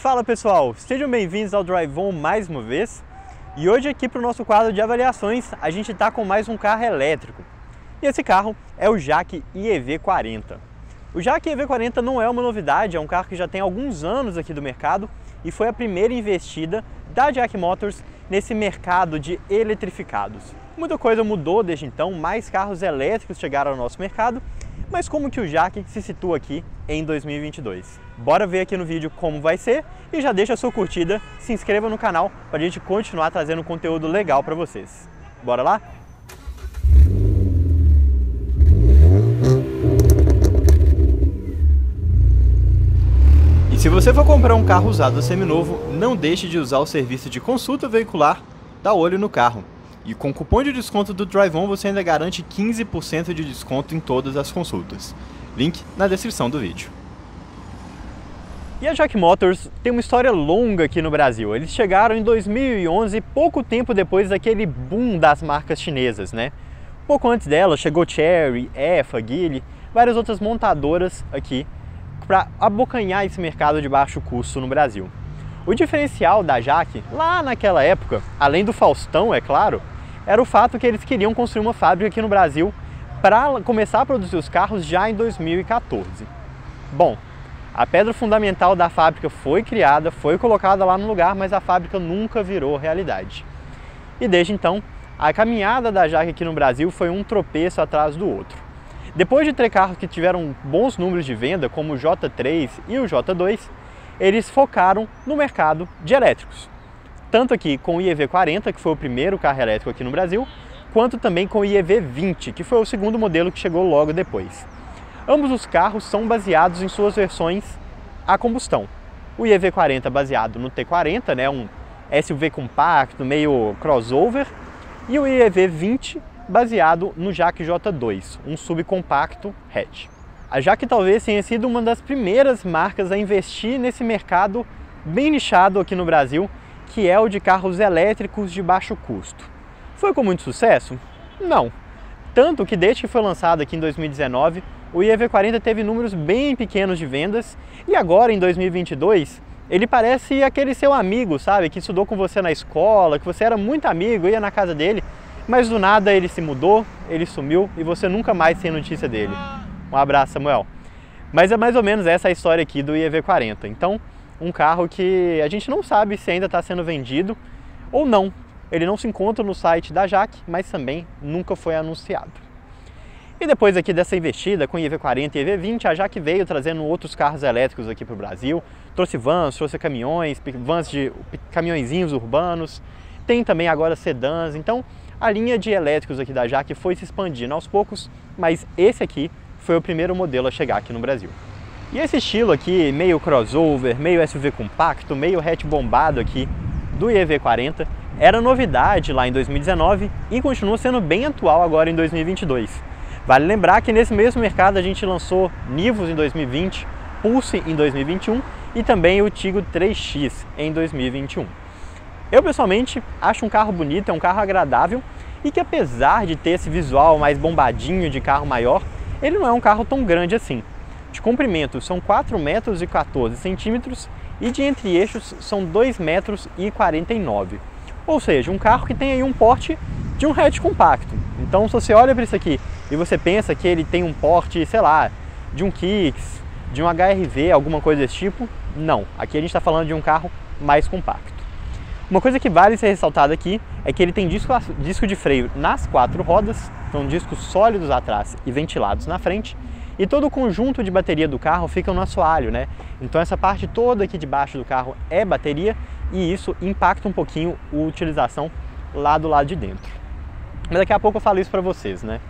Fala pessoal, sejam bem-vindos ao Drive-On mais uma vez. E hoje aqui para o nosso quadro de avaliações a gente está com mais um carro elétrico. E esse carro é o JAC EV40. O JAC EV40 não é uma novidade, é um carro que já tem alguns anos aqui do mercado e foi a primeira investida da JAC Motors nesse mercado de eletrificados. Muita coisa mudou desde então, mais carros elétricos chegaram ao nosso mercado, mas como que o JAC se situa aqui em 2022? Bora ver aqui no vídeo como vai ser e já deixa a sua curtida, se inscreva no canal para a gente continuar trazendo conteúdo legal para vocês. Bora lá? E se você for comprar um carro usado seminovo, não deixe de usar o serviço de consulta veicular da Olho no Carro. E com o cupom de desconto do Drive-On você ainda garante 15% de desconto em todas as consultas. Link na descrição do vídeo. E a JAC Motors tem uma história longa aqui no Brasil. Eles chegaram em 2011, pouco tempo depois daquele boom das marcas chinesas, né? Pouco antes dela chegou Chery, EFA, Geely, várias outras montadoras aqui para abocanhar esse mercado de baixo custo no Brasil. O diferencial da JAC, lá naquela época, além do Faustão, é claro, era o fato que eles queriam construir uma fábrica aqui no Brasil para começar a produzir os carros já em 2014. Bom, a pedra fundamental da fábrica foi criada, foi colocada lá no lugar, mas a fábrica nunca virou realidade. E desde então, a caminhada da JAC aqui no Brasil foi um tropeço atrás do outro. Depois de ter carros que tiveram bons números de venda, como o J3 e o J2, eles focaram no mercado de elétricos. Tanto aqui com o EV40, que foi o primeiro carro elétrico aqui no Brasil, quanto também com o EV20, que foi o segundo modelo que chegou logo depois. Ambos os carros são baseados em suas versões a combustão. O EV40 baseado no T40, né, um SUV compacto, meio crossover, e o EV20 baseado no JAC J2, um subcompacto hatch. A JAC talvez tenha sido uma das primeiras marcas a investir nesse mercado bem nichado aqui no Brasil, que é o de carros elétricos de baixo custo. Foi com muito sucesso? Não. Tanto que desde que foi lançado aqui em 2019, o EV40 teve números bem pequenos de vendas e agora em 2022 ele parece aquele seu amigo, sabe? Que estudou com você na escola, que você era muito amigo, ia na casa dele, mas do nada ele se mudou, ele sumiu e você nunca mais tem notícia dele. Um abraço, Samuel. Mas é mais ou menos essa a história aqui do EV40. Então, um carro que a gente não sabe se ainda está sendo vendido ou não. Ele não se encontra no site da JAC, mas também nunca foi anunciado. E depois aqui dessa investida com EV40 e EV20, a JAC veio trazendo outros carros elétricos aqui para o Brasil. Trouxe vans, trouxe caminhões, vans de caminhõezinhos urbanos. Tem também agora sedãs. Então, a linha de elétricos aqui da JAC foi se expandindo aos poucos, mas esse aqui foi o primeiro modelo a chegar aqui no Brasil. E esse estilo aqui, meio crossover, meio SUV compacto, meio hatch bombado aqui do EV40, era novidade lá em 2019 e continua sendo bem atual agora em 2022. Vale lembrar que nesse mesmo mercado a gente lançou Nivus em 2020, Pulse em 2021 e também o Tiggo 3X em 2021. Eu pessoalmente acho um carro bonito, é um carro agradável e que apesar de ter esse visual mais bombadinho de carro maior, ele não é um carro tão grande assim. De comprimento são 4,14 m e de entre-eixos são 2,49 m. Ou seja, um carro que tem aí um porte de um hatch compacto. Então se você olha para isso aqui e você pensa que ele tem um porte, sei lá, de um Kicks, de um HR-V, alguma coisa desse tipo, não. Aqui a gente está falando de um carro mais compacto. Uma coisa que vale ser ressaltada aqui é que ele tem disco de freio nas 4 rodas, são discos sólidos atrás e ventilados na frente, e todo o conjunto de bateria do carro fica no assoalho, né? Então essa parte toda aqui de baixo do carro é bateria e isso impacta um pouquinho a utilização lá do lado de dentro. Mas daqui a pouco eu falo isso para vocês, né?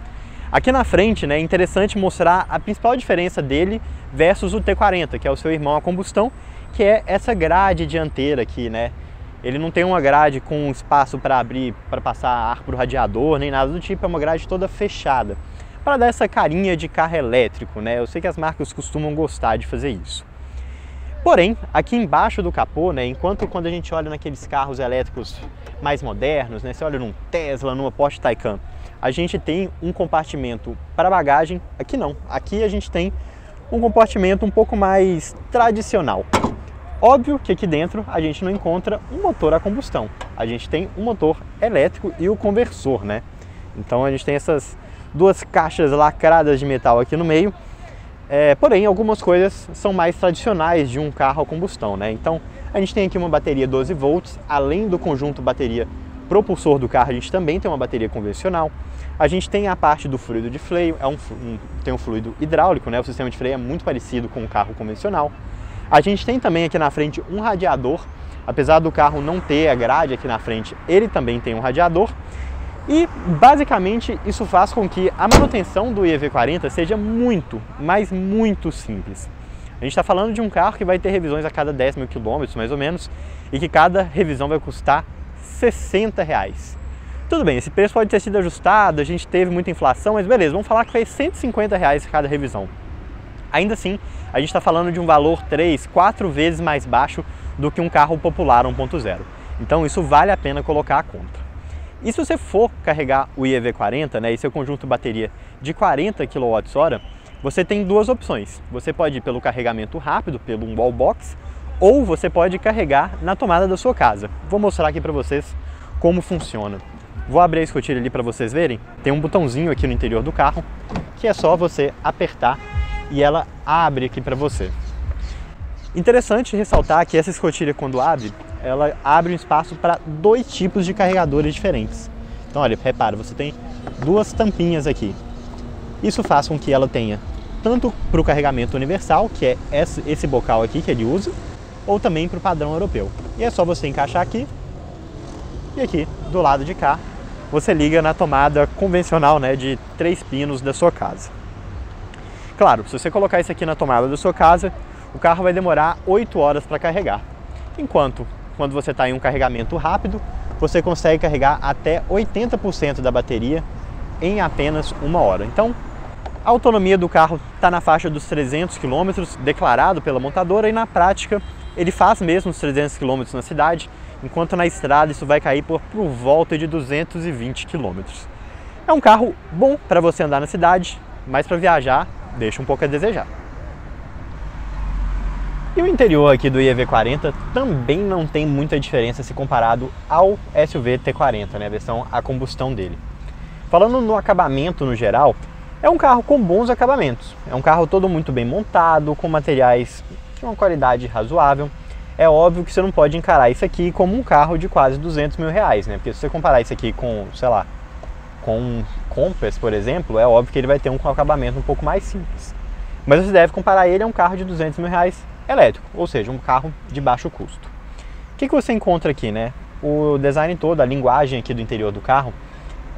Aqui na frente, né, é interessante mostrar a principal diferença dele versus o T40, que é o seu irmão a combustão, que é essa grade dianteira aqui, né? Ele não tem uma grade com espaço para abrir, para passar ar para o radiador, nem nada do tipo, é uma grade toda fechada, para dar essa carinha de carro elétrico, né? Eu sei que as marcas costumam gostar de fazer isso. Porém, aqui embaixo do capô, né, enquanto quando a gente olha naqueles carros elétricos mais modernos, né, você olha num Tesla, numa Porsche Taycan, a gente tem um compartimento para bagagem, aqui não. Aqui a gente tem um compartimento um pouco mais tradicional. Óbvio que aqui dentro a gente não encontra um motor a combustão, a gente tem um motor elétrico e o conversor, né? Então a gente tem essas duas caixas lacradas de metal aqui no meio, porém algumas coisas são mais tradicionais de um carro a combustão, né? Então a gente tem aqui uma bateria 12 volts, além do conjunto bateria propulsor do carro, a gente também tem uma bateria convencional. A gente tem a parte do fluido de freio, tem um fluido hidráulico, né? O sistema de freio é muito parecido com o carro convencional. A gente tem também aqui na frente um radiador, apesar do carro não ter a grade aqui na frente, ele também tem um radiador. E basicamente isso faz com que a manutenção do iEV40 seja muito, mas muito simples. A gente está falando de um carro que vai ter revisões a cada 10 mil quilômetros, mais ou menos, e que cada revisão vai custar R$60. Tudo bem, esse preço pode ter sido ajustado, a gente teve muita inflação, mas beleza, vamos falar que foi R$150 cada revisão. Ainda assim, a gente está falando de um valor 3, 4 vezes mais baixo do que um carro popular 1.0. Então isso vale a pena colocar a conta. E se você for carregar o iEV40, né, e seu conjunto bateria de 40 kWh, você tem duas opções. Você pode ir pelo carregamento rápido, pelo wallbox, ou você pode carregar na tomada da sua casa. Vou mostrar aqui para vocês como funciona. Vou abrir a escotilha ali para vocês verem. Tem um botãozinho aqui no interior do carro, que é só você apertar e ela abre aqui para você. Interessante ressaltar que essa escotilha, quando abre, ela abre um espaço para dois tipos de carregadores diferentes. Então olha, repara, você tem duas tampinhas aqui. Isso faz com que ela tenha tanto para o carregamento universal, que é esse bocal aqui que ele usa, ou também para o padrão europeu. E é só você encaixar aqui, e aqui do lado de cá você liga na tomada convencional, né, de 3 pinos da sua casa. Claro, se você colocar isso aqui na tomada da sua casa, o carro vai demorar 8 horas para carregar. Enquanto, quando você está em um carregamento rápido, você consegue carregar até 80% da bateria em apenas 1 hora. Então, a autonomia do carro está na faixa dos 300 km, declarado pela montadora, e na prática ele faz mesmo os 300 km na cidade, enquanto na estrada isso vai cair por volta de 220 km. É um carro bom para você andar na cidade, mas para viajar deixa um pouco a desejar. E o interior aqui do iEV40 também não tem muita diferença se comparado ao SUV T40, né, a versão a combustão dele. Falando no acabamento no geral, é um carro com bons acabamentos. É um carro todo muito bem montado, com materiais de uma qualidade razoável. É óbvio que você não pode encarar isso aqui como um carro de quase 200 mil reais, né? Porque se você comparar isso aqui com, sei lá, com um Compass, por exemplo, é óbvio que ele vai ter um acabamento um pouco mais simples. Mas você deve comparar ele a um carro de 200 mil reais elétrico, ou seja, um carro de baixo custo. O que você encontra aqui, né? O design todo, a linguagem aqui do interior do carro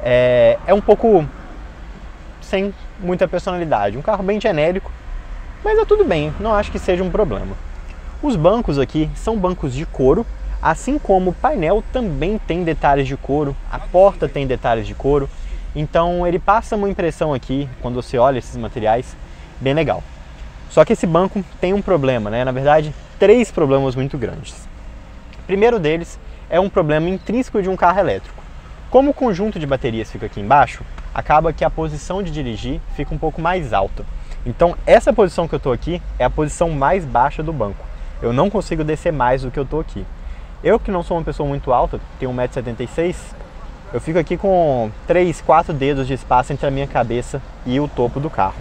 é um pouco sem muita personalidade. Um carro bem genérico, mas é tudo bem, não acho que seja um problema. Os bancos aqui são bancos de couro, assim como o painel também tem detalhes de couro, a porta tem detalhes de couro, então ele passa uma impressão aqui, quando você olha esses materiais, bem legal. Só que esse banco tem um problema, né? Na verdade, 3 problemas muito grandes. O primeiro deles é um problema intrínseco de um carro elétrico. Como o conjunto de baterias fica aqui embaixo, acaba que a posição de dirigir fica um pouco mais alta. Então essa posição que eu estou aqui é a posição mais baixa do banco. Eu não consigo descer mais do que eu estou aqui. Eu, que não sou uma pessoa muito alta, tenho 1,76 m, eu fico aqui com 3, 4 dedos de espaço entre a minha cabeça e o topo do carro.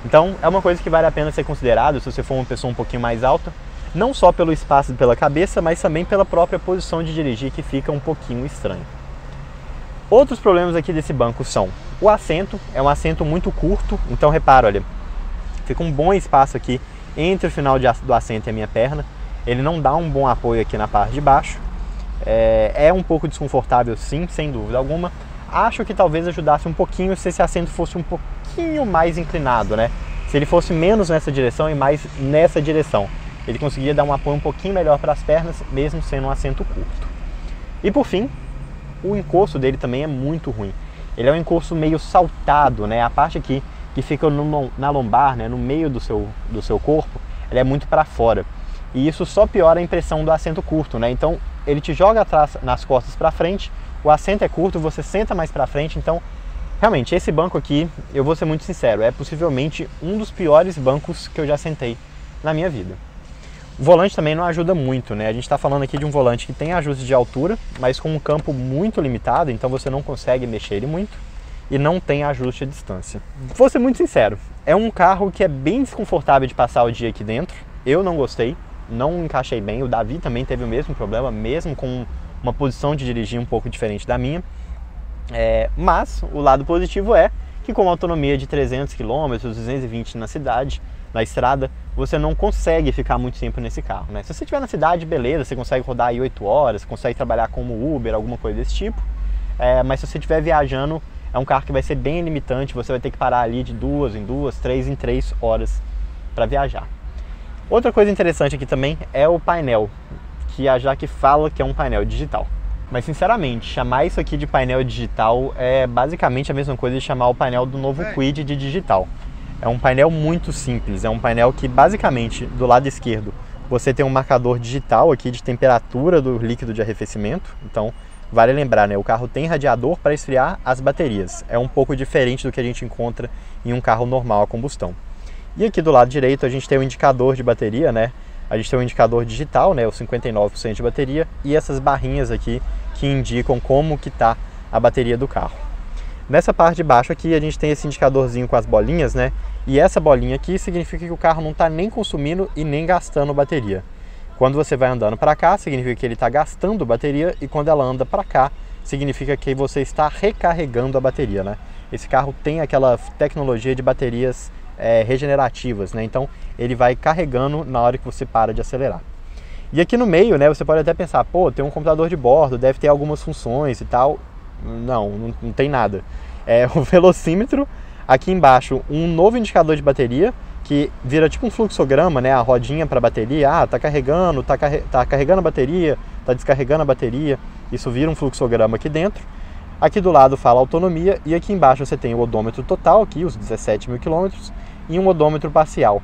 Então é uma coisa que vale a pena ser considerado se você for uma pessoa um pouquinho mais alta, não só pelo espaço pela cabeça, mas também pela própria posição de dirigir, que fica um pouquinho estranho. Outros problemas aqui desse banco são o assento, é um assento muito curto, então repara, olha, fica um bom espaço aqui entre o final do assento e a minha perna, ele não dá um bom apoio aqui na parte de baixo, é um pouco desconfortável sim, sem dúvida alguma. Acho que talvez ajudasse um pouquinho se esse assento fosse um pouquinho mais inclinado, né? Se ele fosse menos nessa direção e mais nessa direção, ele conseguiria dar um apoio um pouquinho melhor para as pernas, mesmo sendo um assento curto. E por fim, o encosto dele também é muito ruim. Ele é um encosto meio saltado, né? A parte aqui que fica na lombar, né? No meio do seu corpo, ele é muito para fora. E isso só piora a impressão do assento curto, né? Então ele te joga atrás nas costas para frente, o assento é curto, você senta mais para frente, então realmente esse banco aqui, eu vou ser muito sincero, é possivelmente um dos piores bancos que eu já sentei na minha vida. O volante também não ajuda muito, né? A gente está falando aqui de um volante que tem ajuste de altura, mas com um campo muito limitado, então você não consegue mexer ele muito e não tem ajuste à distância. Vou ser muito sincero, é um carro que é bem desconfortável de passar o dia aqui dentro. Eu não gostei, não encaixei bem. O Davi também teve o mesmo problema, mesmo com uma posição de dirigir um pouco diferente da minha. Mas o lado positivo é que com uma autonomia de 300 km, 220 na cidade, na estrada, você não consegue ficar muito tempo nesse carro, né? Se você estiver na cidade, beleza, você consegue rodar aí 8 horas, consegue trabalhar como Uber, alguma coisa desse tipo. Mas se você estiver viajando, é um carro que vai ser bem limitante, você vai ter que parar ali de 2 em 2, 3 em 3 horas para viajar. Outra coisa interessante aqui também é o painel, que a Jaque fala que é um painel digital. Mas sinceramente, chamar isso aqui de painel digital é basicamente a mesma coisa de chamar o painel do novo Kwid de digital. É um painel muito simples, é um painel que basicamente do lado esquerdo você tem um marcador digital aqui de temperatura do líquido de arrefecimento. Então vale lembrar, né, o carro tem radiador para esfriar as baterias. É um pouco diferente do que a gente encontra em um carro normal a combustão. E aqui do lado direito a gente tem um indicador de bateria, né? A gente tem um indicador digital, né, o 59% de bateria, e essas barrinhas aqui que indicam como que está a bateria do carro. Nessa parte de baixo aqui a gente tem esse indicadorzinho com as bolinhas, né? E essa bolinha aqui significa que o carro não está nem consumindo e nem gastando bateria. Quando você vai andando para cá, significa que ele está gastando bateria, e quando ela anda para cá, significa que você está recarregando a bateria, né? Esse carro tem aquela tecnologia de baterias regenerativas, né? Então ele vai carregando na hora que você para de acelerar. E aqui no meio, né, você pode até pensar, pô, tem um computador de bordo, deve ter algumas funções e tal. Não tem nada. O velocímetro, aqui embaixo um novo indicador de bateria, que vira tipo um fluxograma, né, a rodinha para bateria, tá carregando, tá carregando a bateria, tá descarregando a bateria, isso vira um fluxograma aqui dentro. Aqui do lado fala autonomia, e aqui embaixo você tem o odômetro total, aqui os 17.000 km, e um odômetro parcial.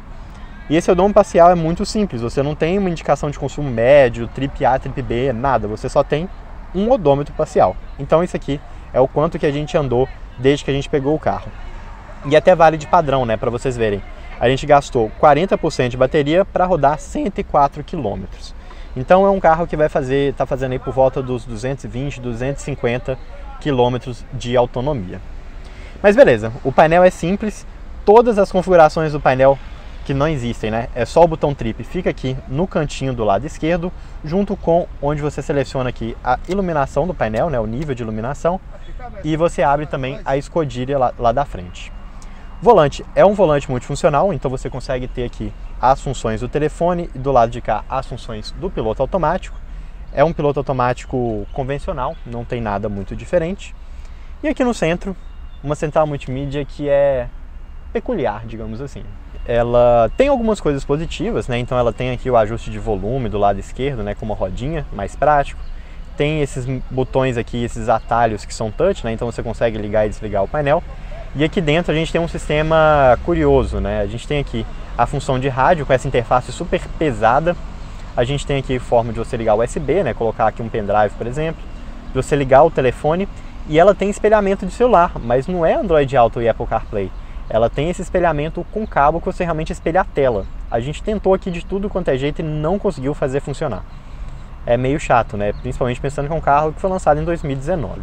E esse odômetro parcial é muito simples, você não tem uma indicação de consumo médio, trip A, trip B, nada, você só tem um odômetro parcial. Então isso aqui é o quanto que a gente andou desde que a gente pegou o carro. E até vale de padrão, né, para vocês verem. A gente gastou 40% de bateria para rodar 104 km. Então é um carro que tá fazendo aí por volta dos 220, 250 km de autonomia. Mas beleza, o painel é simples, todas as configurações do painel que não existem, né? É só o botão trip, fica aqui no cantinho do lado esquerdo, junto com onde você seleciona aqui a iluminação do painel, né? O nível de iluminação, e você abre também a escodilha lá da frente. O volante é um volante multifuncional, então você consegue ter aqui as funções do telefone e do lado de cá as funções do piloto automático. É um piloto automático convencional, não tem nada muito diferente. E aqui no centro, uma central multimídia que é peculiar, digamos assim. Ela tem algumas coisas positivas, né? Então ela tem aqui o ajuste de volume do lado esquerdo, né, com uma rodinha, mais prático. Tem esses botões aqui, esses atalhos que são touch, né? Então você consegue ligar e desligar o painel. E aqui dentro a gente tem um sistema curioso, né? A gente tem aqui a função de rádio com essa interface super pesada. A gente tem aqui forma de você ligar o USB, né? Colocar aqui um pendrive, por exemplo, de você ligar o telefone, e ela tem espelhamento de celular, mas não é Android Auto e Apple CarPlay. Ela tem esse espelhamento com cabo que você realmente espelha a tela. A gente tentou aqui de tudo quanto é jeito e não conseguiu fazer funcionar. É meio chato, né? Principalmente pensando que é um carro que foi lançado em 2019.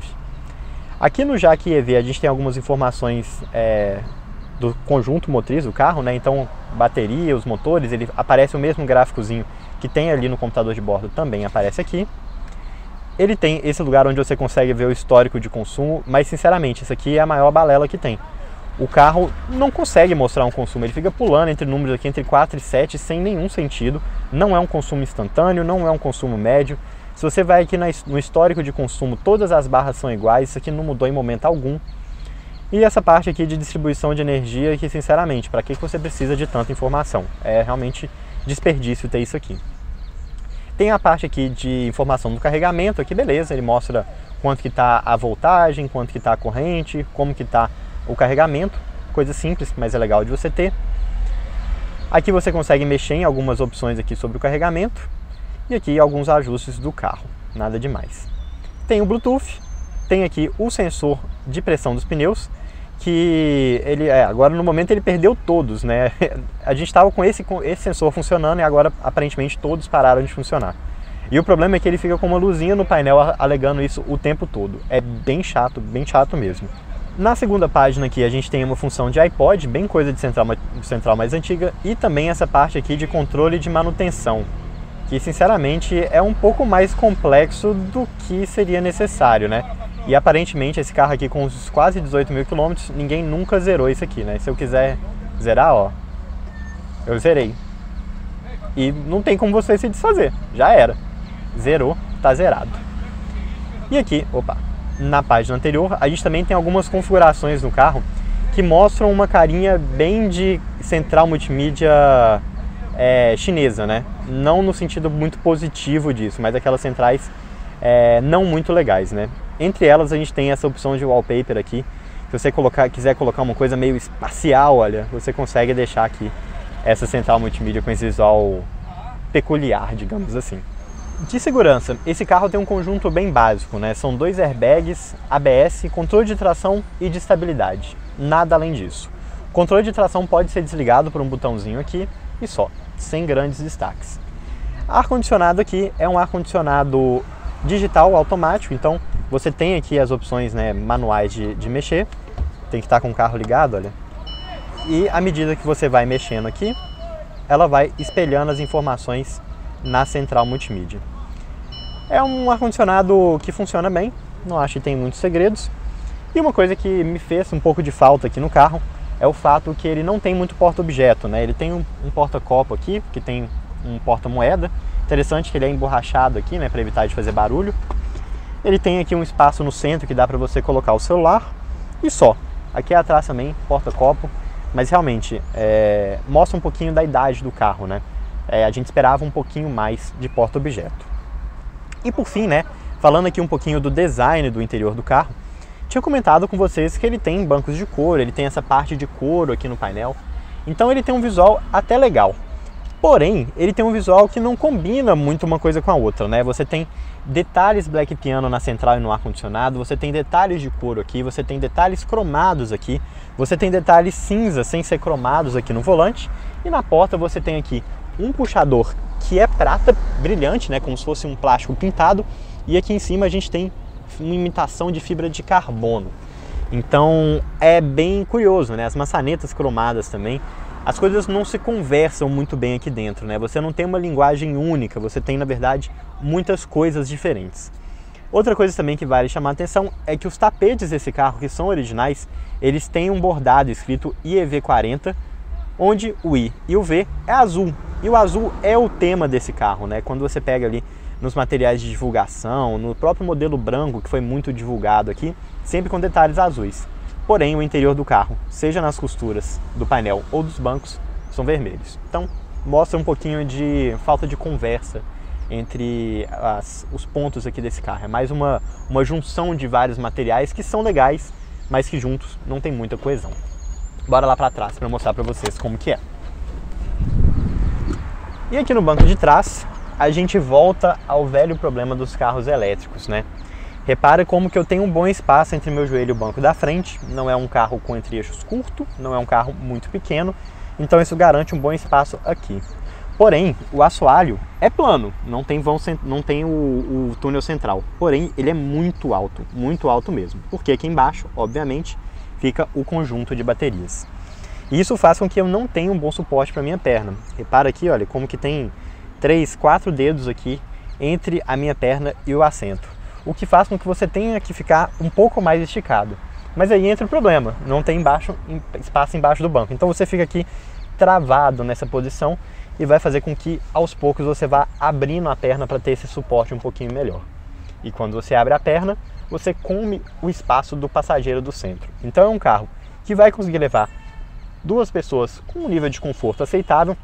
Aqui no Jaque EV a gente tem algumas informações do conjunto motriz do carro, né? Então bateria, os motores, ele aparece o mesmo gráficozinho que tem ali no computador de bordo, também aparece aqui. Ele tem esse lugar onde você consegue ver o histórico de consumo, mas sinceramente, isso aqui é a maior balela que tem. O carro não consegue mostrar um consumo, ele fica pulando entre números aqui entre 4 e 7 sem nenhum sentido. Não é um consumo instantâneo, não é um consumo médio. Se você vai aqui no histórico de consumo, todas as barras são iguais, isso aqui não mudou em momento algum. E essa parte aqui de distribuição de energia, que sinceramente, para que você precisa de tanta informação? É realmente desperdício ter isso aqui. Tem a parte aqui de informação do carregamento, aqui beleza, ele mostra quanto que está a voltagem, quanto que está a corrente, como que está o carregamento, coisa simples, mas é legal de você ter. Aqui você consegue mexer em algumas opções aqui sobre o carregamento, e aqui alguns ajustes do carro, nada demais. Tem o Bluetooth, tem aqui o sensor de pressão dos pneus, que ele agora no momento ele perdeu todos, né? A gente estava com esse sensor funcionando e agora aparentemente todos pararam de funcionar. E o problema é que ele fica com uma luzinha no painel alegando isso o tempo todo. É bem chato mesmo. Na segunda página aqui a gente tem uma função de iPod, bem coisa de central mais antiga, e também essa parte aqui de controle de manutenção, que sinceramente é um pouco mais complexo do que seria necessário, né? E aparentemente esse carro aqui com uns quase 18 mil quilômetros, ninguém nunca zerou isso aqui, né? Se eu quiser zerar, ó, eu zerei. E não tem como você se desfazer, já era. Zerou, tá zerado. E aqui, opa, na página anterior, a gente também tem algumas configurações no carro que mostram uma carinha bem de central multimídia chinesa, né? Não no sentido muito positivo disso, mas aquelas centrais não muito legais, né? Entre elas a gente tem essa opção de wallpaper aqui. Se você quiser colocar uma coisa meio espacial, olha, você consegue deixar aqui essa central multimídia com esse visual peculiar, digamos assim. De segurança, esse carro tem um conjunto bem básico, né? São 2 airbags, ABS, controle de tração e de estabilidade. Nada além disso. O controle de tração pode ser desligado por um botãozinho aqui e só, sem grandes destaques. Ar-condicionado aqui é um ar-condicionado digital automático, então você tem aqui as opções, né, manuais de mexer. Tem que estar com o carro ligado, olha. E à medida que você vai mexendo aqui, ela vai espelhando as informações na central multimídia. É um ar-condicionado que funciona bem, não acho que tem muitos segredos. E uma coisa que me fez um pouco de falta aqui no carro é o fato que ele não tem muito porta-objeto, né? Ele tem um porta-copo aqui, que tem um porta-moeda. Interessante que ele é emborrachado aqui, né, para evitar de fazer barulho. Ele tem aqui um espaço no centro que dá para você colocar o celular e só. Aqui atrás também, porta-copo, mas realmente mostra um pouquinho da idade do carro, né? A gente esperava um pouquinho mais de porta-objeto. E por fim, né, falando aqui um pouquinho do design do interior do carro, tinha comentado com vocês que ele tem bancos de couro, ele tem essa parte de couro aqui no painel, então ele tem um visual até legal. Porém, ele tem um visual que não combina muito uma coisa com a outra, né? Você tem detalhes black piano na central e no ar-condicionado, você tem detalhes de couro aqui, você tem detalhes cromados aqui, você tem detalhes cinza sem ser cromados aqui no volante, e na porta você tem aqui um puxador que é prata brilhante, né? Como se fosse um plástico pintado, e aqui em cima a gente tem uma imitação de fibra de carbono. Então é bem curioso, né? As maçanetas cromadas também. As coisas não se conversam muito bem aqui dentro, né? Você não tem uma linguagem única, você tem, na verdade, muitas coisas diferentes. Outra coisa também que vale chamar a atenção é que os tapetes desse carro, que são originais, eles têm um bordado escrito IEV40, onde o I e o V é azul. E o azul é o tema desse carro, né? Quando você pega ali nos materiais de divulgação, no próprio modelo branco, que foi muito divulgado aqui, sempre com detalhes azuis. Porém, o interior do carro, seja nas costuras do painel ou dos bancos, são vermelhos. Então, mostra um pouquinho de falta de conversa entre os pontos aqui desse carro. É mais uma junção de vários materiais que são legais, mas que juntos não tem muita coesão. Bora lá para trás para mostrar para vocês como que é. E aqui no banco de trás, a gente volta ao velho problema dos carros elétricos, né? Repara como que eu tenho um bom espaço entre meu joelho e o banco da frente, não é um carro com entre-eixos curto, não é um carro muito pequeno, então isso garante um bom espaço aqui. Porém, o assoalho é plano, não tem o túnel central, porém ele é muito alto mesmo, porque aqui embaixo, obviamente, fica o conjunto de baterias. E isso faz com que eu não tenha um bom suporte para minha perna. Repara aqui, olha, como que tem 3, 4 dedos aqui entre a minha perna e o assento, o que faz com que você tenha que ficar um pouco mais esticado. Mas aí entra o problema, não tem espaço embaixo do banco, então você fica aqui travado nessa posição e vai fazer com que aos poucos você vá abrindo a perna para ter esse suporte um pouquinho melhor. E quando você abre a perna, você come o espaço do passageiro do centro. Então é um carro que vai conseguir levar 2 pessoas com um nível de conforto aceitável,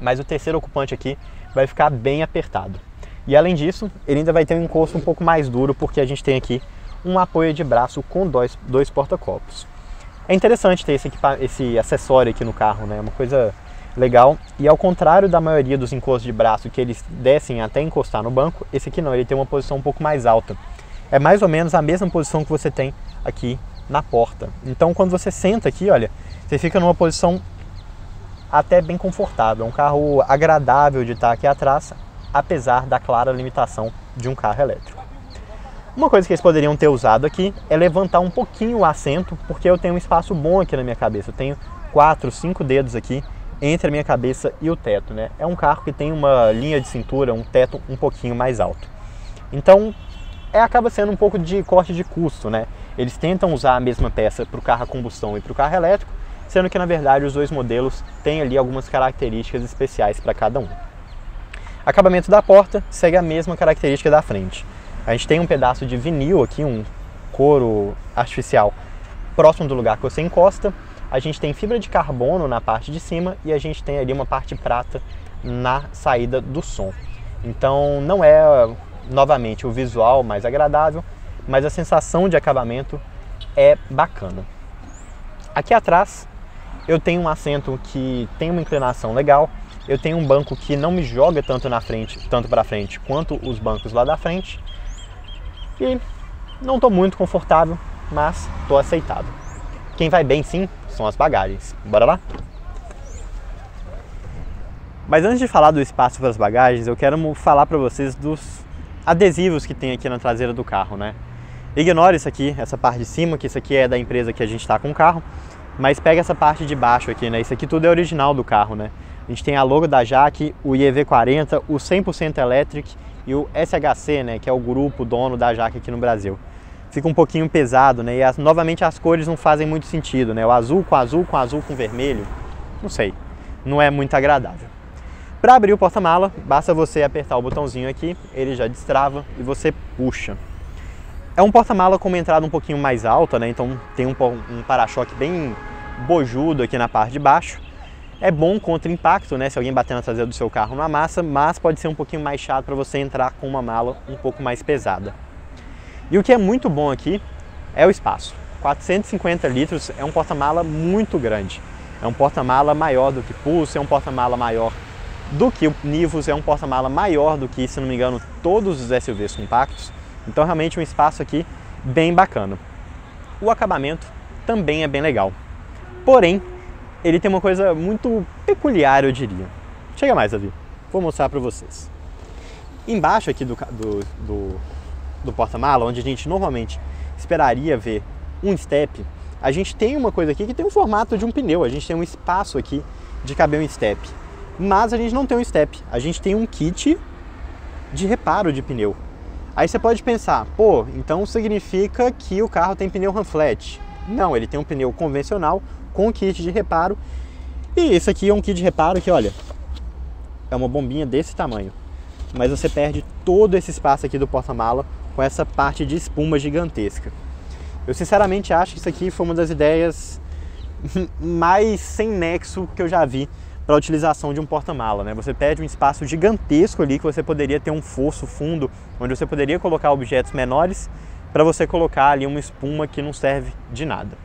mas o terceiro ocupante aqui vai ficar bem apertado. E além disso, ele ainda vai ter um encosto um pouco mais duro, porque a gente tem aqui um apoio de braço com dois porta-copos. É interessante ter esse acessório aqui no carro, né? É uma coisa legal. E ao contrário da maioria dos encostos de braço que eles descem até encostar no banco, esse aqui não, ele tem uma posição um pouco mais alta. É mais ou menos a mesma posição que você tem aqui na porta. Então quando você senta aqui, olha, você fica numa posição até bem confortável. É um carro agradável de estar aqui atrás, apesar da clara limitação de um carro elétrico. Uma coisa que eles poderiam ter usado aqui é levantar um pouquinho o assento, porque eu tenho um espaço bom aqui na minha cabeça. Eu tenho 4, 5 dedos aqui entre a minha cabeça e o teto, né? É um carro que tem uma linha de cintura, um teto um pouquinho mais alto. Então, acaba sendo um pouco de corte de custo, né? Eles tentam usar a mesma peça para o carro a combustão e para o carro elétrico, sendo que, na verdade, os dois modelos têm ali algumas características especiais para cada um. Acabamento da porta segue a mesma característica da frente. A gente tem um pedaço de vinil aqui, um couro artificial próximo do lugar que você encosta. A gente tem fibra de carbono na parte de cima e a gente tem ali uma parte prata na saída do som. Então não é, novamente, o visual mais agradável, mas a sensação de acabamento é bacana. Aqui atrás eu tenho um assento que tem uma inclinação legal. Eu tenho um banco que não me joga tanto para frente quanto os bancos lá da frente. E não estou muito confortável, mas estou aceitável. Quem vai bem sim são as bagagens. Bora lá? Mas antes de falar do espaço para as bagagens, eu quero falar para vocês dos adesivos que tem aqui na traseira do carro, né? Ignore isso aqui, essa parte de cima, que isso aqui é da empresa que a gente está com o carro, mas pega essa parte de baixo aqui, né? Isso aqui tudo é original do carro, né? A gente tem a logo da JAC, o IEV40, o 100% Electric e o SHC, né? Que é o grupo dono da JAC aqui no Brasil. Fica um pouquinho pesado, né? E novamente as cores não fazem muito sentido, né? O azul com azul com azul com vermelho, não sei, não é muito agradável. Para abrir o porta-mala, basta você apertar o botãozinho aqui, ele já destrava e você puxa. É um porta-mala com uma entrada um pouquinho mais alta, né? Então tem um para-choque bem bojudo aqui na parte de baixo. É bom contra impacto, né? Se alguém bater na traseira do seu carro numa massa, mas pode ser um pouquinho mais chato para você entrar com uma mala um pouco mais pesada. E o que é muito bom aqui é o espaço. 450 litros é um porta-mala muito grande. É um porta-mala maior do que Pulse, é um porta-mala maior do que o Nivus, é um porta-mala maior do que, se não me engano, todos os SUVs compactos. Então realmente um espaço aqui bem bacana. O acabamento também é bem legal. Porém, ele tem uma coisa muito peculiar, eu diria. Chega mais, Davi. Vou mostrar para vocês. Embaixo aqui do porta-mala, onde a gente normalmente esperaria ver um step, a gente tem uma coisa aqui que tem um formato de um pneu. A gente tem um espaço aqui de caber um step. Mas a gente não tem um step. A gente tem um kit de reparo de pneu. Aí você pode pensar, pô, então significa que o carro tem pneu Runflat. Não, ele tem um pneu convencional com kit de reparo. E esse aqui é um kit de reparo que, olha, é uma bombinha desse tamanho. Mas você perde todo esse espaço aqui do porta-mala com essa parte de espuma gigantesca. Eu sinceramente acho que isso aqui foi uma das ideias mais sem nexo que eu já vi para a utilização de um porta-mala, né? Você perde um espaço gigantesco ali que você poderia ter um fosso fundo, onde você poderia colocar objetos menores, para você colocar ali uma espuma que não serve de nada.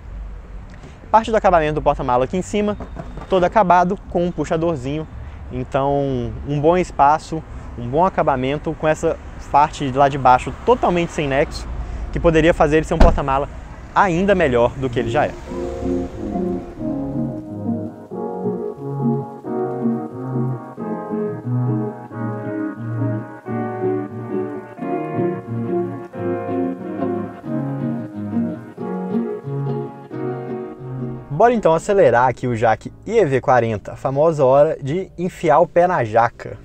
Parte do acabamento do porta-mala aqui em cima, todo acabado com um puxadorzinho. Então, um bom espaço, um bom acabamento com essa parte lá de baixo totalmente sem nexo, que poderia fazer ele ser um porta-mala ainda melhor do que ele já é. Bora então acelerar aqui o JAC IEV40, a famosa hora de enfiar o pé na jaca.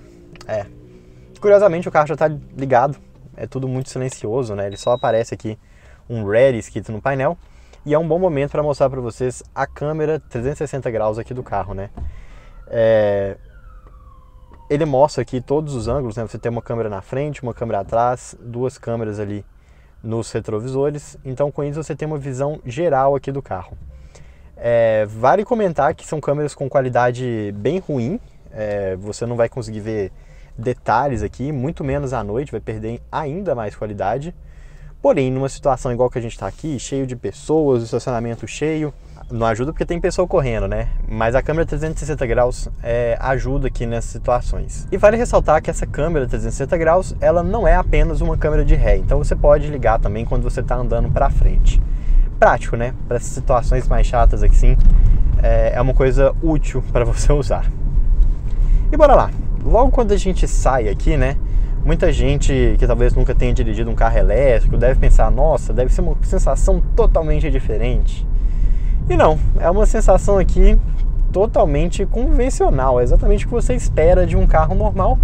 Curiosamente o carro já está ligado, é tudo muito silencioso, né? Ele só aparece aqui um Ready escrito no painel. E é um bom momento para mostrar para vocês a câmera 360 graus aqui do carro, né? Ele mostra aqui todos os ângulos, né? Você tem uma câmera na frente, uma câmera atrás, duas câmeras ali nos retrovisores. Então com isso você tem uma visão geral aqui do carro. Vale comentar que são câmeras com qualidade bem ruim, você não vai conseguir ver detalhes aqui, muito menos à noite, vai perder ainda mais qualidade. Porém, numa situação igual que a gente está aqui, cheio de pessoas, estacionamento cheio, não ajuda porque tem pessoa correndo, né? Mas a câmera 360 graus ajuda aqui nessas situações. E vale ressaltar que essa câmera 360 graus, ela não é apenas uma câmera de ré, então você pode ligar também quando você está andando para frente. prático, né? Para essas situações mais chatas aqui, sim, é uma coisa útil para você usar. E bora lá. Logo quando a gente sai aqui, né? Muita gente que talvez nunca tenha dirigido um carro elétrico deve pensar, nossa, deve ser uma sensação totalmente diferente. E não, é uma sensação aqui totalmente convencional, é exatamente o que você espera de um carro normal,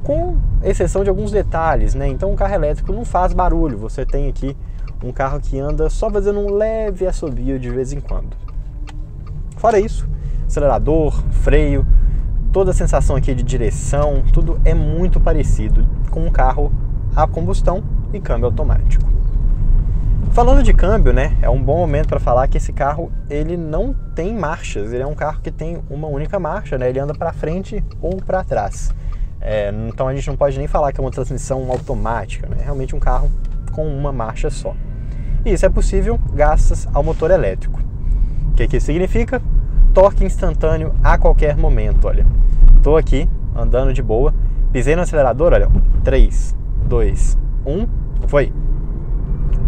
com exceção de alguns detalhes, né? Então, um carro elétrico não faz barulho, você tem aqui um carro que anda só fazendo um leve assobio de vez em quando. Fora isso, acelerador, freio, toda a sensação aqui de direção, tudo é muito parecido com um carro a combustão e câmbio automático. Falando de câmbio, né, é um bom momento para falar que esse carro ele não tem marchas, ele é um carro que tem uma única marcha, né, ele anda para frente ou para trás. Então a gente não pode nem falar que é uma transmissão automática, né, é realmente um carro com uma marcha só. E isso é possível graças ao motor elétrico. O que isso significa? Torque instantâneo a qualquer momento, olha. Tô aqui, andando de boa, pisei no acelerador, olha, 3, 2, 1, foi.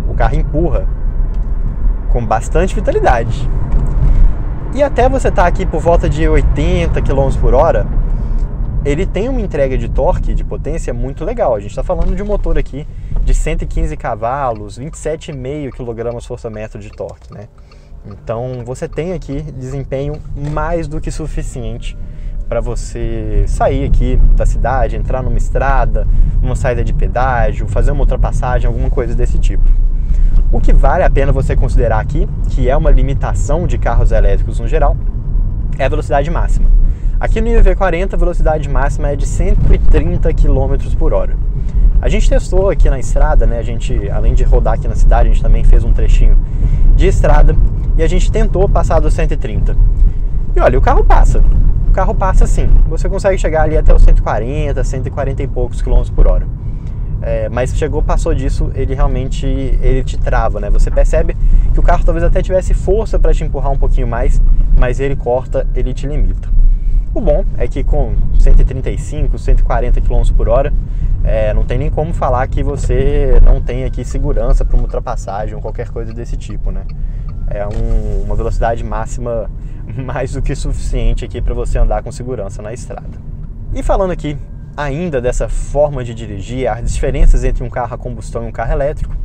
O carro empurra com bastante vitalidade. E até você estar aqui por volta de 80 km por hora, ele tem uma entrega de torque, de potência muito legal. A gente está falando de um motor aqui de 115 cavalos, 27,5 kgfm de torque, né? Então você tem aqui desempenho mais do que suficiente para você sair aqui da cidade, entrar numa estrada, numa saída de pedágio, fazer uma ultrapassagem, alguma coisa desse tipo. O que vale a pena você considerar aqui, que é uma limitação de carros elétricos no geral, é a velocidade máxima. Aqui no IV40 a velocidade máxima é de 130 km por hora. A gente testou aqui na estrada, né? A gente, além de rodar aqui na cidade, a gente também fez um trechinho de estrada e a gente tentou passar dos 130. E olha, o carro passa sim. Você consegue chegar ali até os 140, 140 e poucos km por hora. Mas passou disso, ele realmente te trava, né? Você percebe que o carro talvez até tivesse força para te empurrar um pouquinho mais, mas ele corta, ele te limita. O bom é que com 135, 140 km por hora, não tem nem como falar que você não tem aqui segurança para uma ultrapassagem ou qualquer coisa desse tipo, né? É uma velocidade máxima mais do que suficiente aqui para você andar com segurança na estrada. E falando aqui ainda dessa forma de dirigir, as diferenças entre um carro a combustão e um carro elétrico,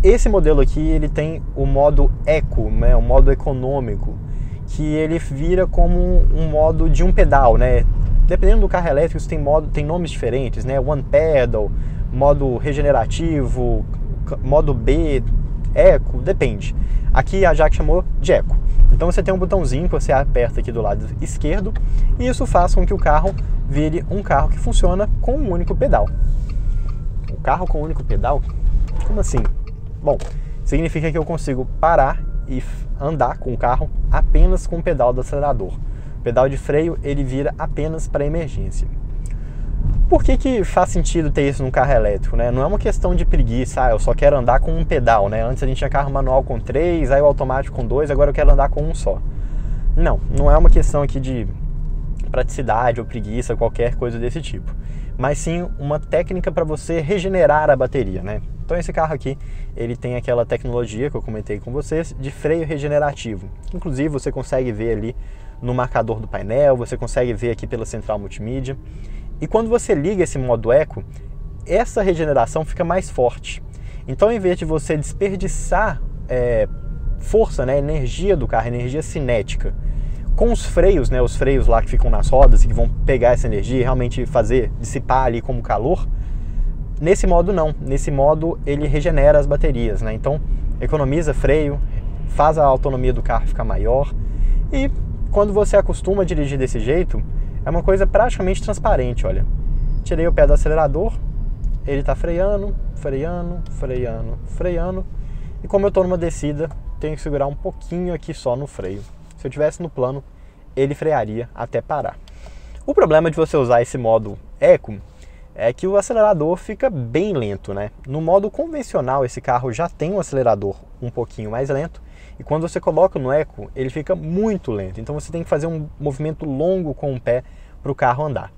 esse modelo aqui ele tem o modo Eco, né, o modo econômico, que ele vira como um modo de um pedal, né? Dependendo do carro elétrico, isso tem nomes diferentes, né? One Pedal, modo regenerativo, modo B, Eco, depende. Aqui a Jaque chamou de Eco. Então você tem um botãozinho que você aperta aqui do lado esquerdo e isso faz com que o carro vire um carro que funciona com um único pedal. Um carro com um único pedal? Como assim? Bom, significa que eu consigo parar e andar com o carro apenas com o pedal do acelerador. O pedal de freio ele vira apenas para emergência. Por que faz sentido ter isso num carro elétrico, né? Não é uma questão de preguiça, eu só quero andar com um pedal, né? Antes a gente tinha carro manual com 3, aí o automático com 2, agora eu quero andar com um só. Não é uma questão aqui de praticidade ou preguiça, qualquer coisa desse tipo. Mas sim uma técnica para você regenerar a bateria, né? Então esse carro aqui, ele tem aquela tecnologia que eu comentei com vocês, de freio regenerativo. Inclusive você consegue ver ali no marcador do painel, você consegue ver aqui pela central multimídia. E quando você liga esse modo Eco, essa regeneração fica mais forte. Então, em vez de você desperdiçar força, né, energia do carro, energia cinética, com os freios, né, os freios lá que ficam nas rodas e que vão pegar essa energia e realmente fazer dissipar ali como calor, nesse modo não. Nesse modo ele regenera as baterias, né? Então, economiza freio, faz a autonomia do carro ficar maior e quando você acostuma a dirigir desse jeito, é uma coisa praticamente transparente, olha. Tirei o pé do acelerador, ele está freando, freando, freando, freando. E como eu estou numa descida, tenho que segurar um pouquinho aqui só no freio. Se eu estivesse no plano, ele frearia até parar. O problema de você usar esse modo Eco é que o acelerador fica bem lento, né? No modo convencional, esse carro já tem um acelerador um pouquinho mais lento. E quando você coloca no Eco, ele fica muito lento. Então você tem que fazer um movimento longo com o pé para o carro andar.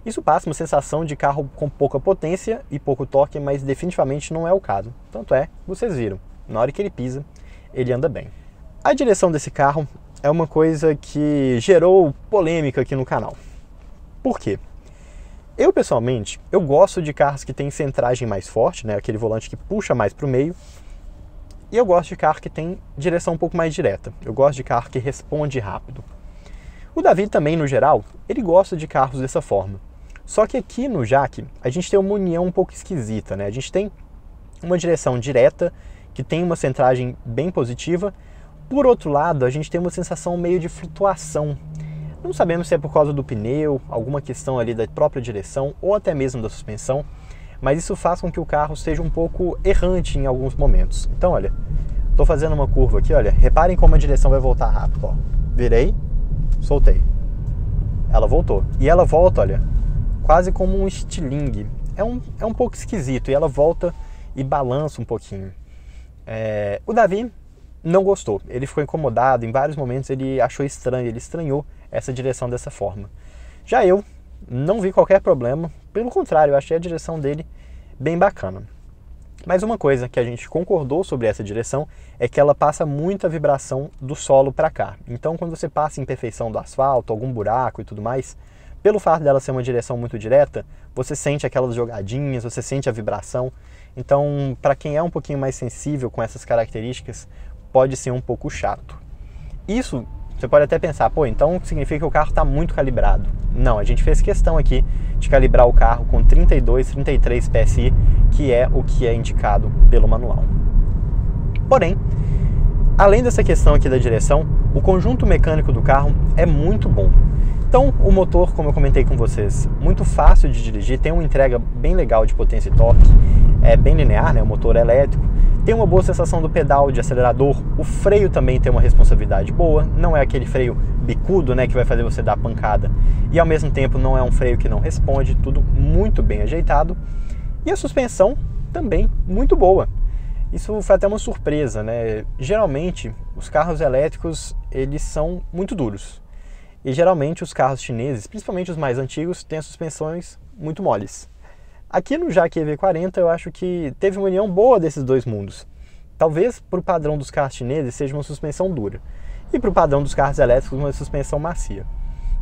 Isso passa uma sensação de carro com pouca potência e pouco torque, mas definitivamente não é o caso. Tanto é, vocês viram, na hora que ele pisa, ele anda bem. A direção desse carro é uma coisa que gerou polêmica aqui no canal. Por quê? Eu, pessoalmente, eu gosto de carros que têm centragem mais forte, né? Aquele volante que puxa mais para o meio. E eu gosto de carro que tem direção um pouco mais direta. Eu gosto de carro que responde rápido. O Davi também, no geral, ele gosta de carros dessa forma. Só que aqui no Jaque, a gente tem uma união um pouco esquisita, né? A gente tem uma direção direta, que tem uma centragem bem positiva. Por outro lado, a gente tem uma sensação meio de flutuação. Não sabemos se é por causa do pneu, alguma questão ali da própria direção ou até mesmo da suspensão, mas isso faz com que o carro seja um pouco errante em alguns momentos. Então, olha, estou fazendo uma curva aqui, olha, reparem como a direção vai voltar rápido, ó. Virei, soltei. Ela voltou. E ela volta, olha, quase como um estilingue. É um pouco esquisito e ela volta e balança um pouquinho. O Davi não gostou, ele ficou incomodado, em vários momentos ele achou estranho, ele estranhou essa direção dessa forma. Já eu não vi qualquer problema, pelo contrário, eu achei a direção dele bem bacana. Mas uma coisa que a gente concordou sobre essa direção é que ela passa muita vibração do solo para cá. Então quando você passa imperfeição do asfalto, algum buraco e tudo mais, pelo fato dela ser uma direção muito direta, você sente aquelas jogadinhas, você sente a vibração. Então, para quem é um pouquinho mais sensível com essas características, pode ser um pouco chato. Isso, você pode até pensar, pô, então significa que o carro está muito calibrado. Não, a gente fez questão aqui de calibrar o carro com 32, 33 PSI, que é o que é indicado pelo manual. Porém, além dessa questão aqui da direção, o conjunto mecânico do carro é muito bom. Então, o motor, como eu comentei com vocês, muito fácil de dirigir, tem uma entrega bem legal de potência e torque, é bem linear, né? O motor é elétrico, tem uma boa sensação do pedal, de acelerador, o freio também tem uma responsabilidade boa, não é aquele freio bicudo, né, que vai fazer você dar pancada, e ao mesmo tempo não é um freio que não responde, tudo muito bem ajeitado, e a suspensão também muito boa. Isso foi até uma surpresa, né? Geralmente, os carros elétricos, eles são muito duros. E geralmente os carros chineses, principalmente os mais antigos, têm as suspensões muito moles. Aqui no Jaque EV40 eu acho que teve uma união boa desses dois mundos. Talvez para o padrão dos carros chineses seja uma suspensão dura e para o padrão dos carros elétricos uma suspensão macia.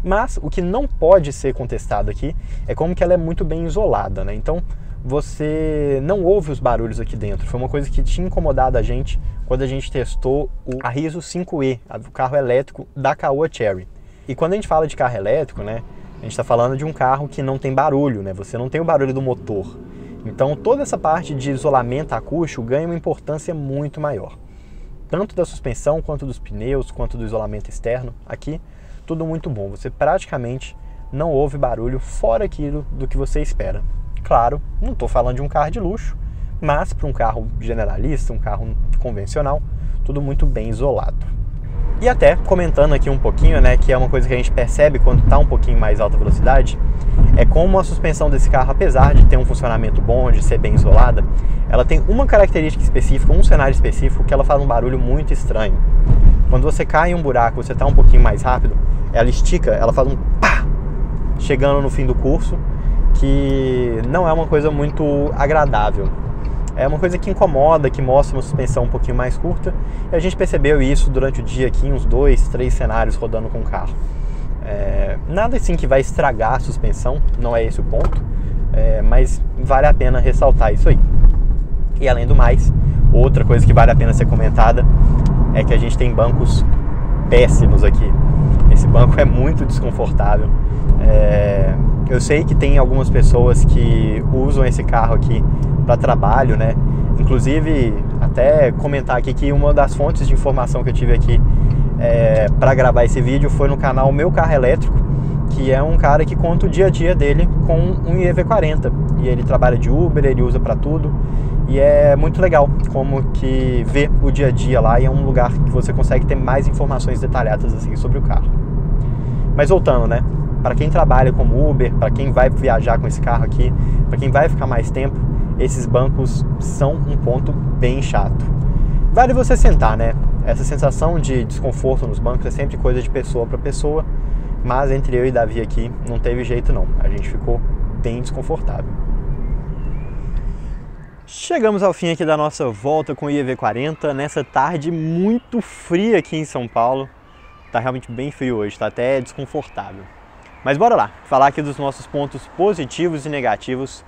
Mas o que não pode ser contestado aqui é como que ela é muito bem isolada, né? Então você não ouve os barulhos aqui dentro. Foi uma coisa que tinha incomodado a gente quando a gente testou o Arriso 5E, o carro elétrico da Caoa Chery. E quando a gente fala de carro elétrico, né, a gente está falando de um carro que não tem barulho, né? Você não tem o barulho do motor. Então toda essa parte de isolamento acústico ganha uma importância muito maior. Tanto da suspensão, quanto dos pneus, quanto do isolamento externo. Aqui, tudo muito bom. Você praticamente não ouve barulho fora aquilo do que você espera. Claro, não estou falando de um carro de luxo, mas para um carro generalista, um carro convencional, tudo muito bem isolado. E até comentando aqui um pouquinho, né, que é uma coisa que a gente percebe quando está um pouquinho mais alta velocidade, é como a suspensão desse carro, apesar de ter um funcionamento bom, de ser bem isolada, ela tem uma característica específica, um cenário específico, que ela faz um barulho muito estranho. Quando você cai em um buraco, você está um pouquinho mais rápido, ela estica, ela faz um pá, chegando no fim do curso, que não é uma coisa muito agradável. É uma coisa que incomoda, que mostra uma suspensão um pouquinho mais curta. E a gente percebeu isso durante o dia aqui, uns 2, 3 cenários rodando com o carro. Nada assim que vai estragar a suspensão, não é esse o ponto, mas vale a pena ressaltar isso aí. E além do mais, outra coisa que vale a pena ser comentada é que a gente tem bancos péssimos aqui. Esse banco é muito desconfortável. Eu sei que tem algumas pessoas que usam esse carro aqui para trabalho, né? Inclusive, até comentar aqui que uma das fontes de informação que eu tive aqui para gravar esse vídeo foi no canal Meu Carro Elétrico, que é um cara que conta o dia a dia dele com um EV40. E ele trabalha de Uber, ele usa para tudo. E é muito legal como que vê o dia a dia lá, e é um lugar que você consegue ter mais informações detalhadas assim sobre o carro. Mas voltando, né? Para quem trabalha como Uber, para quem vai viajar com esse carro aqui, para quem vai ficar mais tempo, esses bancos são um ponto bem chato. Vale você sentar, né? Essa sensação de desconforto nos bancos é sempre coisa de pessoa para pessoa, mas entre eu e Davi aqui não teve jeito não, a gente ficou bem desconfortável. Chegamos ao fim aqui da nossa volta com o IEV40, nessa tarde muito fria aqui em São Paulo. Tá realmente bem frio hoje, tá até desconfortável. Mas bora lá, falar aqui dos nossos pontos positivos e negativos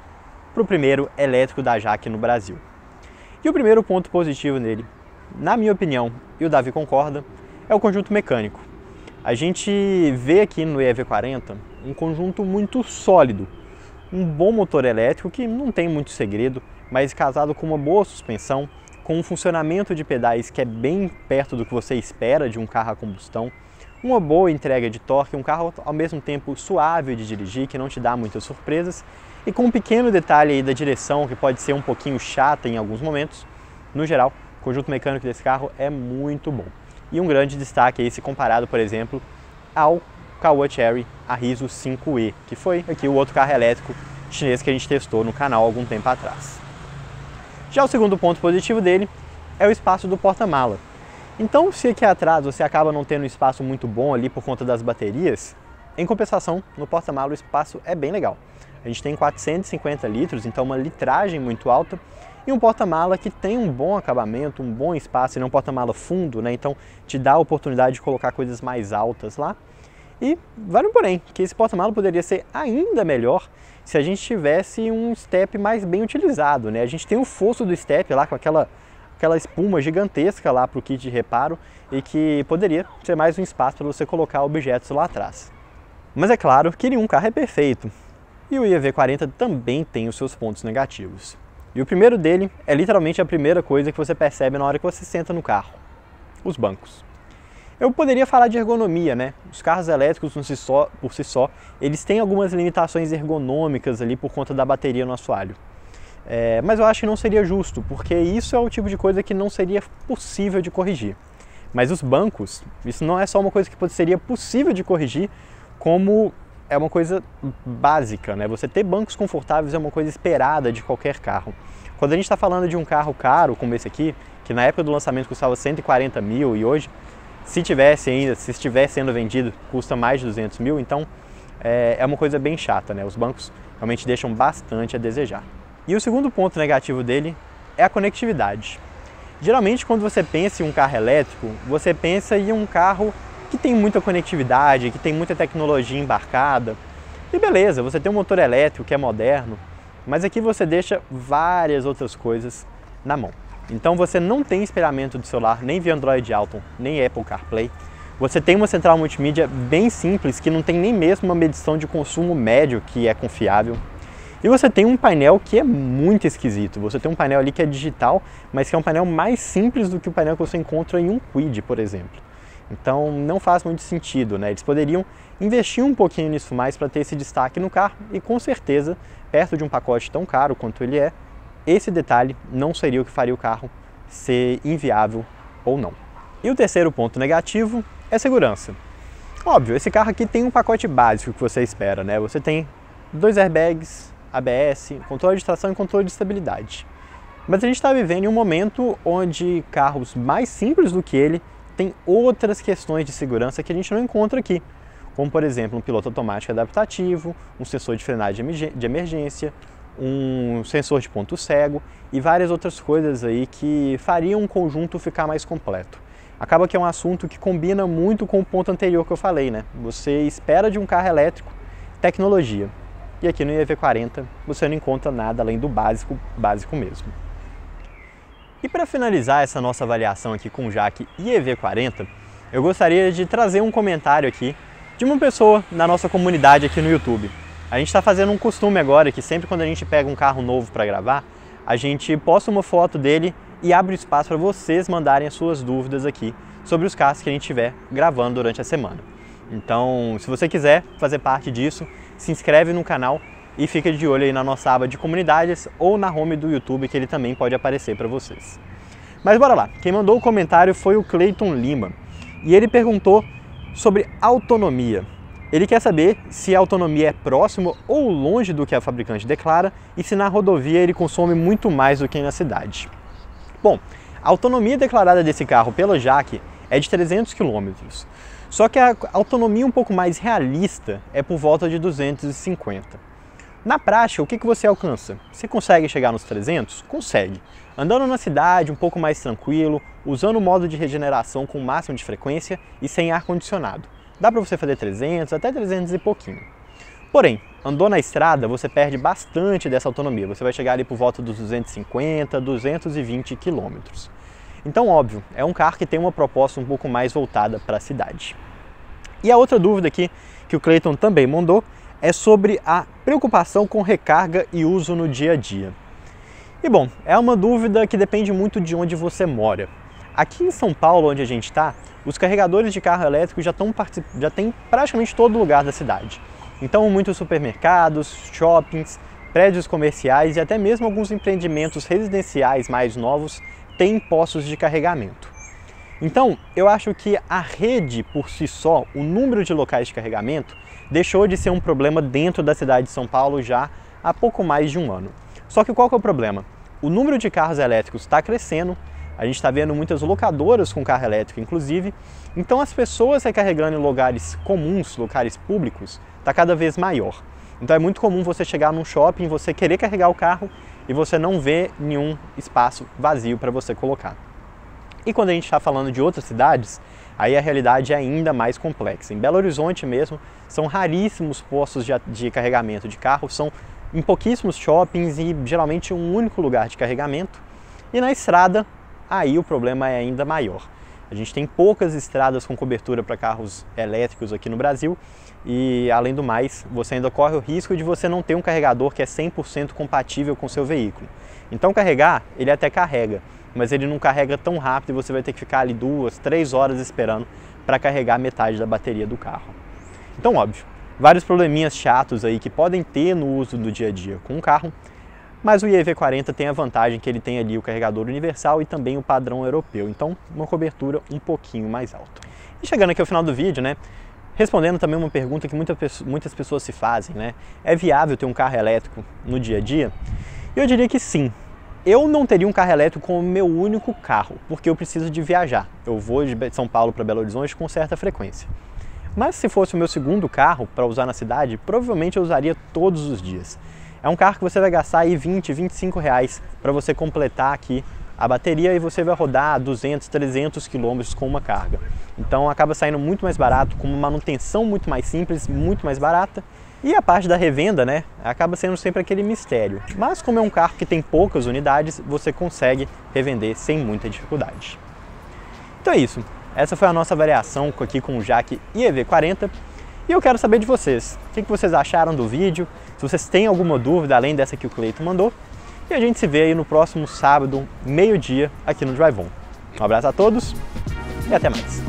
para o primeiro elétrico da Jaque no Brasil. E o primeiro ponto positivo nele, na minha opinião, e o Davi concorda, é o conjunto mecânico. A gente vê aqui no IEV40 um conjunto muito sólido, um bom motor elétrico que não tem muito segredo, mas casado com uma boa suspensão, com um funcionamento de pedais que é bem perto do que você espera de um carro a combustão, uma boa entrega de torque, um carro ao mesmo tempo suave de dirigir, que não te dá muitas surpresas, e com um pequeno detalhe aí da direção que pode ser um pouquinho chata em alguns momentos. No geral, o conjunto mecânico desse carro é muito bom. E um grande destaque aí se comparado, por exemplo, ao Caoa Chery Arriso 5E, que foi aqui o outro carro elétrico chinês que a gente testou no canal há algum tempo atrás. Já o segundo ponto positivo dele é o espaço do porta-mala. Então, se aqui atrás você acaba não tendo um espaço muito bom ali por conta das baterias, em compensação, no porta-mala o espaço é bem legal. A gente tem 450 litros, então uma litragem muito alta, e um porta-mala que tem um bom acabamento, um bom espaço, e não um porta-mala fundo, né? Então te dá a oportunidade de colocar coisas mais altas lá. E vale um porém, que esse porta-mala poderia ser ainda melhor se a gente tivesse um step mais bem utilizado, né? A gente tem o fosso do step lá com aquela espuma gigantesca lá para o kit de reparo e que poderia ser mais um espaço para você colocar objetos lá atrás. Mas é claro que nenhum carro é perfeito e o IEV40 também tem os seus pontos negativos. E o primeiro dele é literalmente a primeira coisa que você percebe na hora que você senta no carro: os bancos. Eu poderia falar de ergonomia, né? Os carros elétricos por si só, eles têm algumas limitações ergonômicas ali por conta da bateria no assoalho. Mas eu acho que não seria justo, porque isso é o tipo de coisa que não seria possível de corrigir. Mas os bancos, isso não é só uma coisa que seria possível de corrigir, como é uma coisa básica, né? Você ter bancos confortáveis é uma coisa esperada de qualquer carro. Quando a gente está falando de um carro caro como esse aqui, que na época do lançamento custava 140 mil e hoje, se estivesse sendo vendido, custa mais de 200 mil, então é uma coisa bem chata, né? Os bancos realmente deixam bastante a desejar. E o segundo ponto negativo dele é a conectividade. Geralmente, quando você pensa em um carro elétrico, você pensa em um carro que tem muita conectividade, que tem muita tecnologia embarcada. E beleza, você tem um motor elétrico que é moderno, mas aqui você deixa várias outras coisas na mão. Então você não tem espelhamento de celular nem via Android Auto, nem Apple CarPlay. Você tem uma central multimídia bem simples, que não tem nem mesmo uma medição de consumo médio que é confiável. E você tem um painel que é muito esquisito. Você tem um painel ali que é digital, mas que é um painel mais simples do que o painel que você encontra em um Kwid, por exemplo. Então não faz muito sentido, né? Eles poderiam investir um pouquinho nisso mais para ter esse destaque no carro e com certeza, perto de um pacote tão caro quanto ele é, esse detalhe não seria o que faria o carro ser inviável ou não. E o terceiro ponto negativo é segurança. Óbvio, esse carro aqui tem um pacote básico que você espera, né? Você tem 2 airbags, ABS, controle de tração e controle de estabilidade. Mas a gente está vivendo em um momento onde carros mais simples do que ele têm outras questões de segurança que a gente não encontra aqui, como por exemplo um piloto automático adaptativo, um sensor de frenagem de emergência, um sensor de ponto cego e várias outras coisas aí que fariam um conjunto ficar mais completo. Acaba que é um assunto que combina muito com o ponto anterior que eu falei, né? Você espera de um carro elétrico tecnologia. E aqui no IEV40 você não encontra nada além do básico mesmo. E para finalizar essa nossa avaliação aqui com o Jaque IEV40, eu gostaria de trazer um comentário aqui de uma pessoa na nossa comunidade aqui no YouTube. A gente está fazendo um costume agora que sempre quando a gente pega um carro novo para gravar, a gente posta uma foto dele e abre espaço para vocês mandarem as suas dúvidas aqui sobre os carros que a gente estiver gravando durante a semana. Então, se você quiser fazer parte disso, se inscreve no canal e fica de olho aí na nossa aba de comunidades ou na home do YouTube, que ele também pode aparecer para vocês. Mas bora lá, quem mandou o comentário foi o Cleiton Lima e ele perguntou sobre autonomia. Ele quer saber se a autonomia é próximo ou longe do que a fabricante declara e se na rodovia ele consome muito mais do que na cidade. Bom, a autonomia declarada desse carro pela Jaque é de 300 km. Só que a autonomia um pouco mais realista é por volta de 250. Na prática, o que você alcança? Você consegue chegar nos 300? Consegue. Andando na cidade, um pouco mais tranquilo, usando o modo de regeneração com o máximo de frequência e sem ar-condicionado. Dá para você fazer 300, até 300 e pouquinho. Porém, andou na estrada, você perde bastante dessa autonomia. Você vai chegar ali por volta dos 250, 220 quilômetros. Então, óbvio, é um carro que tem uma proposta um pouco mais voltada para a cidade. E a outra dúvida aqui, que o Cleiton também mandou, é sobre a preocupação com recarga e uso no dia a dia. E bom, é uma dúvida que depende muito de onde você mora. Aqui em São Paulo, onde a gente está, os carregadores de carro elétrico já tem praticamente todo lugar da cidade. Então, muitos supermercados, shoppings, prédios comerciais e até mesmo alguns empreendimentos residenciais mais novos têm postos de carregamento. Então, eu acho que a rede por si só, o número de locais de carregamento, deixou de ser um problema dentro da cidade de São Paulo já há pouco mais de um ano. Só que qual que é o problema? O número de carros elétricos está crescendo, a gente está vendo muitas locadoras com carro elétrico inclusive, então as pessoas recarregando em lugares comuns, lugares públicos, está cada vez maior. Então é muito comum você chegar num shopping, você querer carregar o carro e você não ver nenhum espaço vazio para você colocar. E quando a gente está falando de outras cidades, aí a realidade é ainda mais complexa. Em Belo Horizonte mesmo, são raríssimos postos de carregamento de carro, são em pouquíssimos shoppings e geralmente um único lugar de carregamento. E na estrada, aí o problema é ainda maior. A gente tem poucas estradas com cobertura para carros elétricos aqui no Brasil e, além do mais, você ainda corre o risco de você não ter um carregador que é 100% compatível com o seu veículo. Então carregar, ele até carrega, mas ele não carrega tão rápido e você vai ter que ficar ali 2, 3 horas esperando para carregar metade da bateria do carro. Então, óbvio, vários probleminhas chatos aí que podem ter no uso do dia a dia com o carro, mas o iEV40 tem a vantagem que ele tem ali o carregador universal e também o padrão europeu, então uma cobertura um pouquinho mais alta. E chegando aqui ao final do vídeo, né, respondendo também uma pergunta que muitas pessoas se fazem, né, é viável ter um carro elétrico no dia a dia? Eu diria que sim. Eu não teria um carro elétrico como meu único carro, porque eu preciso de viajar. Eu vou de São Paulo para Belo Horizonte com certa frequência. Mas se fosse o meu segundo carro para usar na cidade, provavelmente eu usaria todos os dias. É um carro que você vai gastar aí 20, 25 reais para você completar aqui a bateria e você vai rodar 200, 300 quilômetros com uma carga. Então acaba saindo muito mais barato, com uma manutenção muito mais simples, muito mais barata. E a parte da revenda, né, acaba sendo sempre aquele mistério. Mas como é um carro que tem poucas unidades, você consegue revender sem muita dificuldade. Então é isso. Essa foi a nossa variação aqui com o Jaque iEV40. E eu quero saber de vocês. O que vocês acharam do vídeo? Se vocês têm alguma dúvida além dessa que o Cleiton mandou. E a gente se vê aí no próximo sábado, meio-dia, aqui no Drive On. Um abraço a todos e até mais.